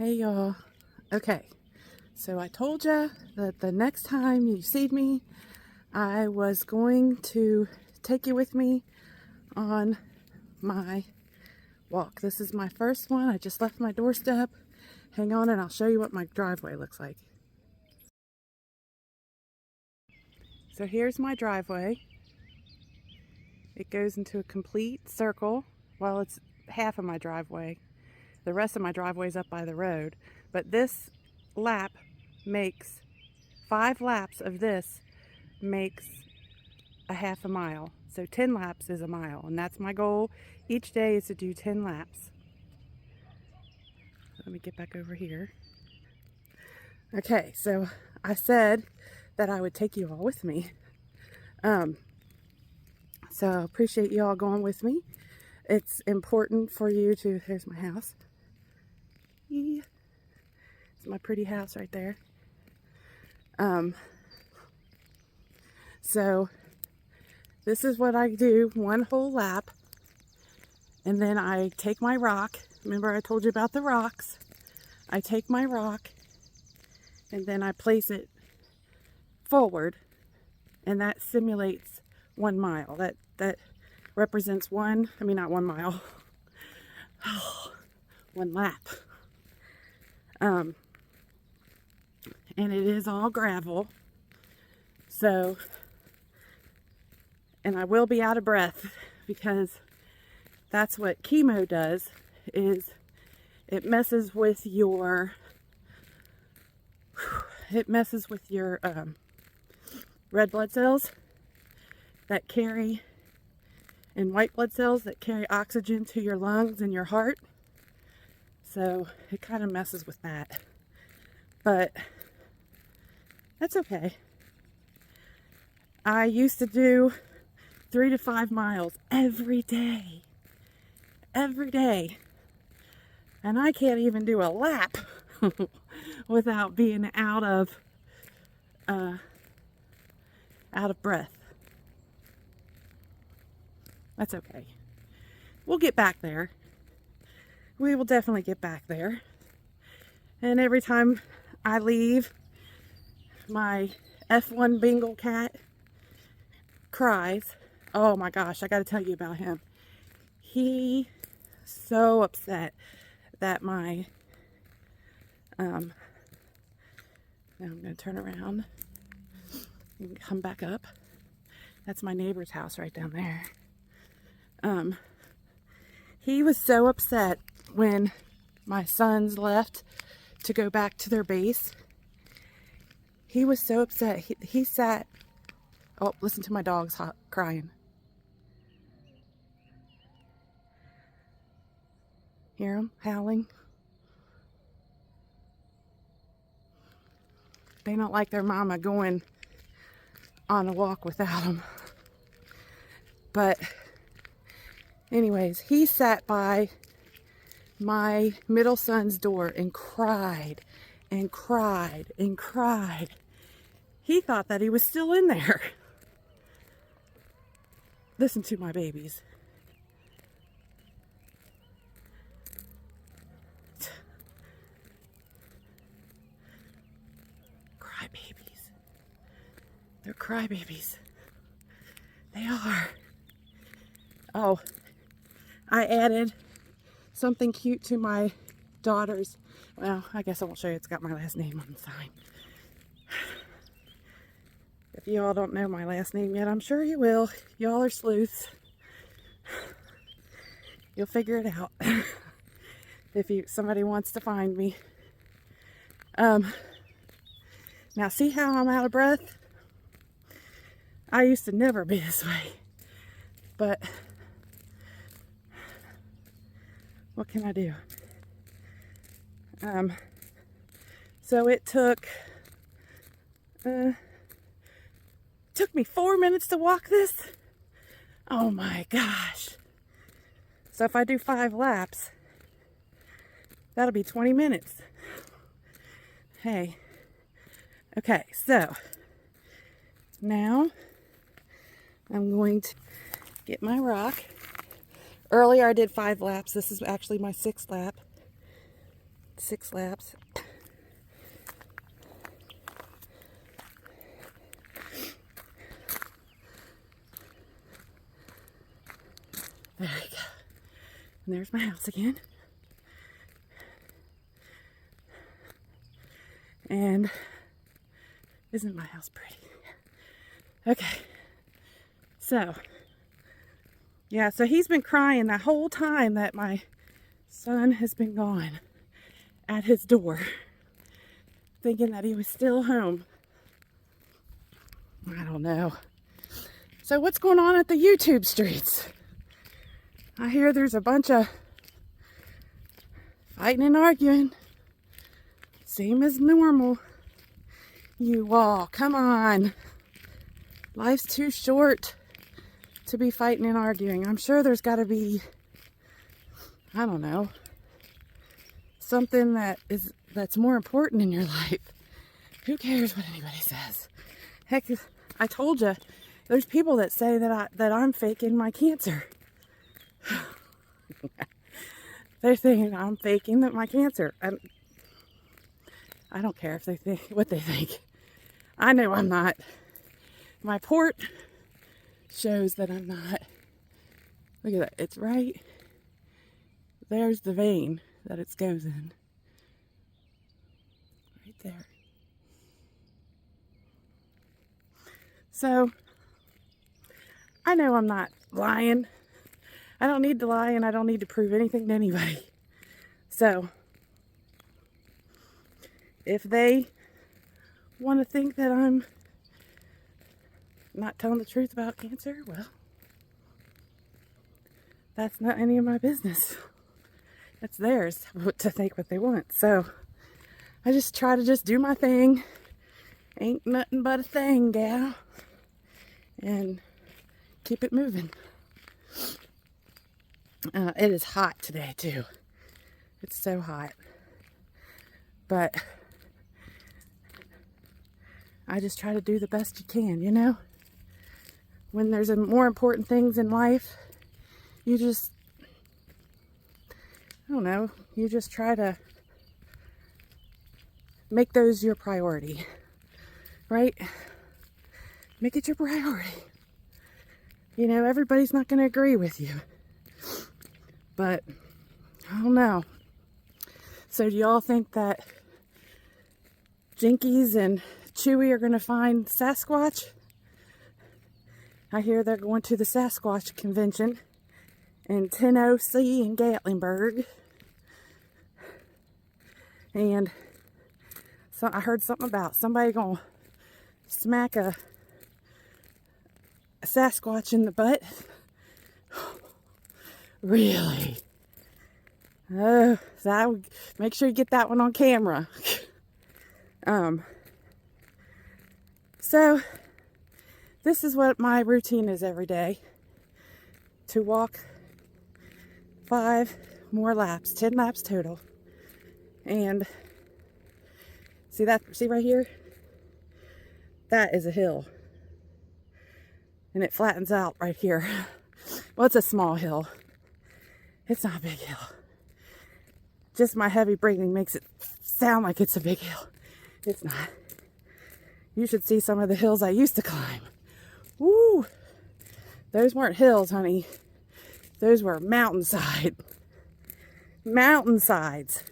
Hey y'all. Okay, so I told you that the next time you see me, I was going to take you with me on my walk. This is my first one. I just left my doorstep. Hang on and I'll show you what my driveway looks like. So here's my driveway. It goes into a complete circle. Well, it's half of my driveway. The rest of my driveway is up by the road. But this lap makes 5 laps of this makes a half a mile. So 10 laps is a mile. And that's my goal each day, is to do 10 laps. Let me get back over here. Okay, so I said that I would take you all with me. So I appreciate you all going with me. It's important for you to, here's my house. It's my pretty house right there. So this is what I do, one whole lap. And then I take my rock. Remember I told you about the rocks? I take my rock and then I place it forward, and that simulates 1 mile. That represents not 1 mile, 1 lap. And it is all gravel. So, and I will be out of breath because that's what chemo does, is it messes with your red blood cells that carry, and white blood cells that carry oxygen to your lungs and your heart. So it kind of messes with that, but that's okay. I used to do 3 to 5 miles every day, and I can't even do a lap without being out of breath. That's okay. We'll get back there. We will definitely get back there. And every time I leave, my F1 Bengal cat cries. Oh my gosh, I got to tell you about him. He's so upset that my now I'm going to turn around and come back up. That's my neighbor's house right down there. He was so upset when my sons left to go back to their base. He was so upset. He sat. Oh, listen to my dogs crying. Hear them howling? They don't like their mama going on a walk without them. But anyways, he sat by my middle son's door and cried and cried and cried. He thought that he was still in there. Listen to my babies. Crybabies. They're crybabies. They are. Oh, I added something cute to my daughter's. Well, I guess I won't show you. It's got my last name on the sign. If you all don't know my last name yet, I'm sure you will. Y'all are sleuths. You'll figure it out if somebody wants to find me. Now see how I'm out of breath? I used to never be this way, but what can I do? So it took me 4 minutes to walk this. Oh my gosh. So if I do 5 laps, that'll be 20 minutes. Hey. Okay, so now I'm going to get my rock. Earlier I did 5 laps. This is actually my 6th lap. 6 laps. There we go. And there's my house again. And isn't my house pretty? Okay. So, yeah, so he's been crying the whole time that my son has been gone at his door, thinking that he was still home. I don't know. So what's going on at the YouTube streets? I hear there's a bunch of fighting and arguing. Same as normal. You all, come on. Life's too short to be fighting and arguing. I'm sure there's got to be, I don't know, something that's more important in your life. Who cares what anybody says? Heck, I told you, there's people that say that I'm faking my cancer. They're saying I'm faking my cancer. I don't care if they think what they think. I know I'm not. My port shows that I'm not. Look at that. It's right. There's the vein that it goes in. Right there. So, I know I'm not lying. I don't need to lie, and I don't need to prove anything to anybody. So, if they want to think that I'm not telling the truth about cancer, well, that's not any of my business. It's theirs to think what they want. So, I just try to just do my thing. Ain't nothing but a thing, gal. And keep it moving. It is hot today, too. It's so hot. But I just try to do the best you can, you know? When there's more important things in life, you just, I don't know, you just try to make those your priority, right? Make it your priority. You know, everybody's not going to agree with you. But, I don't know. So do y'all think that Jinkies and Chewy are going to find Sasquatch? I hear they're going to the Sasquatch convention in Tennessee in Gatlinburg. And so I heard something about somebody going to smack a Sasquatch in the butt. Really? Oh, so I would make sure you get that one on camera. So this is what my routine is every day. To walk 5 more laps, 10 laps total. And see right here? That is a hill. And it flattens out right here. Well, it's a small hill. It's not a big hill. Just my heavy breathing makes it sound like it's a big hill. It's not. You should see some of the hills I used to climb. Woo! Those weren't hills, honey. Those were mountainsides.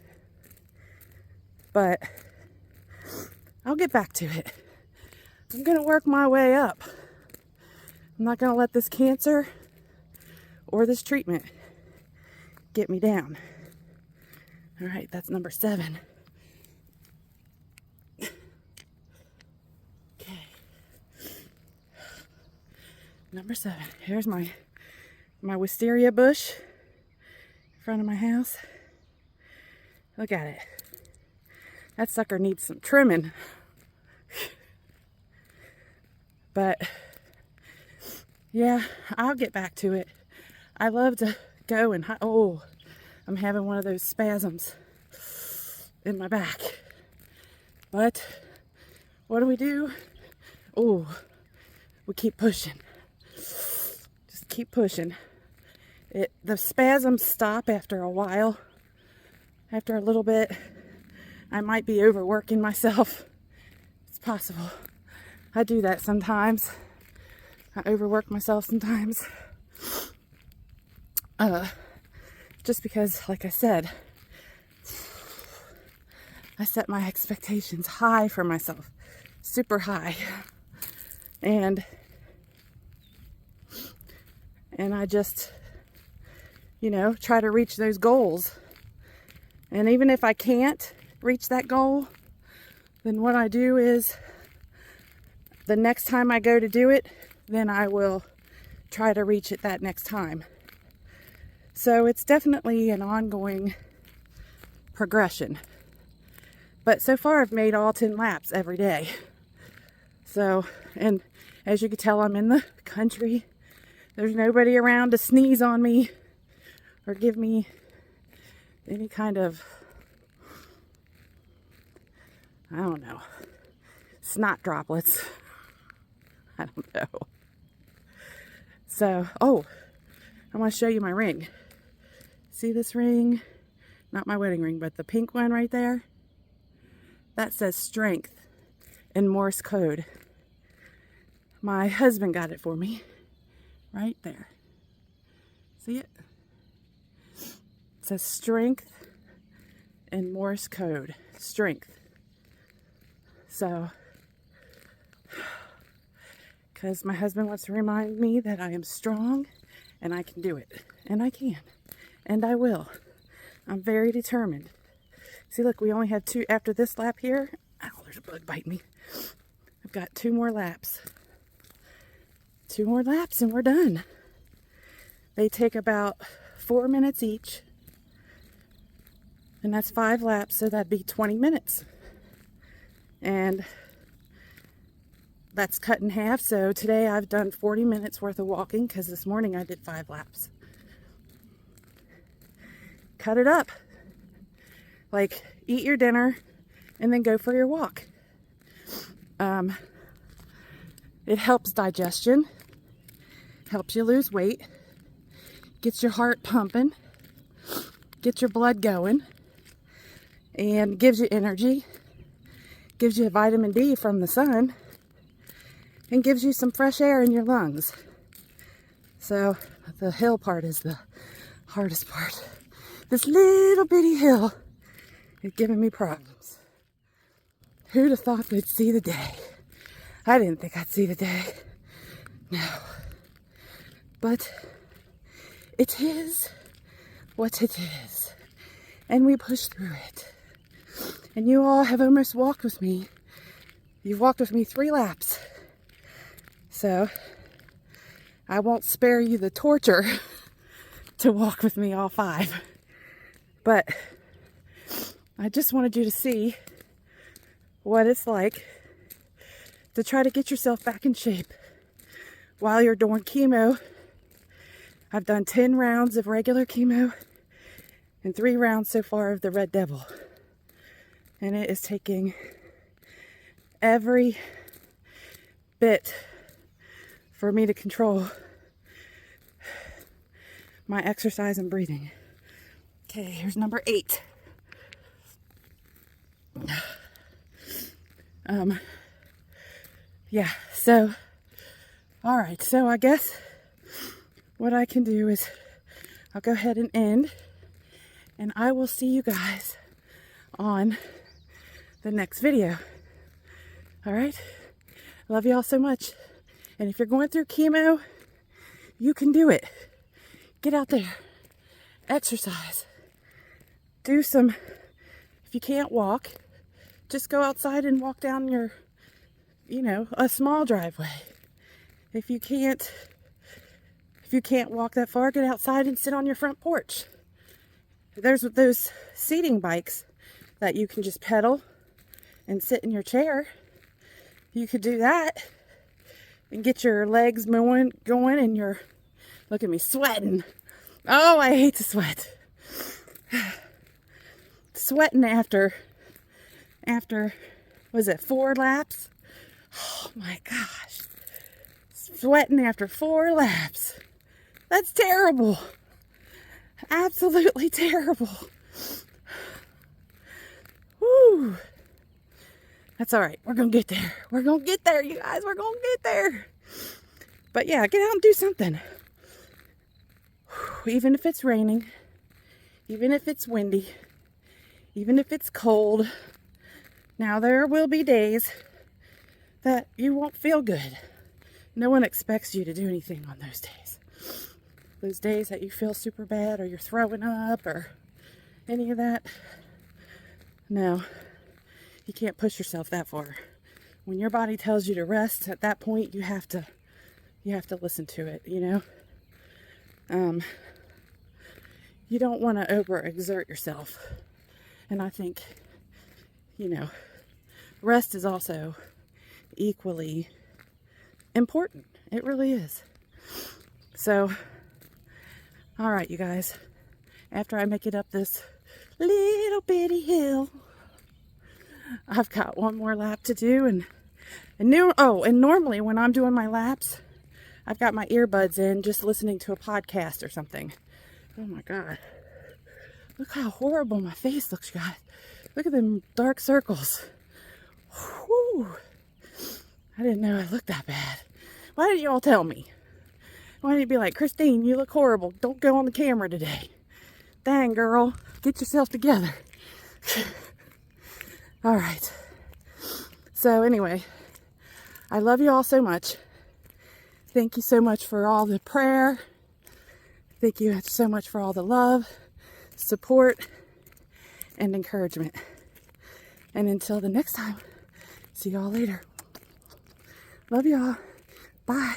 But I'll get back to it. I'm going to work my way up. I'm not going to let this cancer or this treatment get me down. All right, that's number 7. Okay. Number 7. Here's my wisteria bush in front of my house. Look at it. That sucker needs some trimming. But yeah, I'll get back to it. I love to go and oh, I'm having one of those spasms in my back. But what do? Oh, we keep pushing. Just keep pushing. The spasms stop after a while. After a little bit, I might be overworking myself. It's possible. I do that sometimes. I overwork myself sometimes. Just because, like I said, I set my expectations high for myself. Super high. And I just, try to reach those goals. And even if I can't reach that goal, then what I do is the next time I go to do it, then I will try to reach it that next time. So it's definitely an ongoing progression. But so far I've made all 10 laps every day. So, and as you can tell, I'm in the country. There's nobody around to sneeze on me or give me any kind of, I don't know, snot droplets. I don't know. So, I want to show you my ring. See this ring? Not my wedding ring, but the pink one right there. That says strength in Morse code. My husband got it for me. Right there. See it? It says strength in Morse code. Strength. So, because my husband wants to remind me that I am strong and I can do it. And I can. And I will. I'm very determined. See, look, we only have 2 after this lap here. Ow, there's a bug biting me. I've got 2 more laps. 2 more laps and we're done. They take about 4 minutes each. And that's 5 laps, so that'd be 20 minutes. And that's cut in half. So today I've done 40 minutes worth of walking because this morning I did 5 laps. Cut it up. Like, eat your dinner and then go for your walk. It helps digestion, helps you lose weight, gets your heart pumping, gets your blood going, and gives you energy, gives you vitamin D from the sun, and gives you some fresh air in your lungs. So the hill part is the hardest part. This little bitty hill is giving me problems. Who'd have thought they'd see the day? I didn't think I'd see the day. No. But it is what it is. And we push through it. And you all have almost walked with me. You've walked with me 3 laps. So I won't spare you the torture to walk with me all 5. But I just wanted you to see what it's like to try to get yourself back in shape while you're doing chemo. I've done 10 rounds of regular chemo and 3 rounds so far of the Red Devil. And it is taking every bit for me to control my exercise and breathing. Okay, here's number 8. Yeah, so, alright, so I guess what I can do is I'll go ahead and end, and I will see you guys on the next video. Alright? Love you all so much. And if you're going through chemo, you can do it. Get out there. Exercise. Do some, if you can't walk, just go outside and walk down your, a small driveway. If you can't walk that far, get outside and sit on your front porch. There's those seating bikes that you can just pedal and sit in your chair. You could do that and get your legs going and your, look at me sweating. Oh, I hate to sweat. Sweating after, was it 4 laps? Oh my gosh. Sweating after 4 laps. That's terrible. Absolutely terrible. Woo. That's all right. We're going to get there. We're going to get there, you guys. We're going to get there. But yeah, get out and do something. Even if it's raining, even if it's windy, even if it's cold. Now, there will be days that you won't feel good. No one expects you to do anything on those days. Those days that you feel super bad or you're throwing up or any of that. No, you can't push yourself that far. When your body tells you to rest, at that point you have to listen to it, you know? You don't want to overexert yourself. And I think, you know, rest is also equally important. It really is. So, all right, you guys. After I make it up this little bitty hill, I've got one more lap to do. And normally when I'm doing my laps, I've got my earbuds in, just listening to a podcast or something. Oh my God. Look how horrible my face looks, guys. Look at them dark circles. Whew. I didn't know I looked that bad. Why didn't you all tell me? Why didn't you be like, Christine, you look horrible. Don't go on the camera today. Dang, girl. Get yourself together. All right. So anyway, I love you all so much. Thank you so much for all the prayer. Thank you so much for all the love, support, and encouragement. And until the next time, see y'all later. Love y'all. Bye.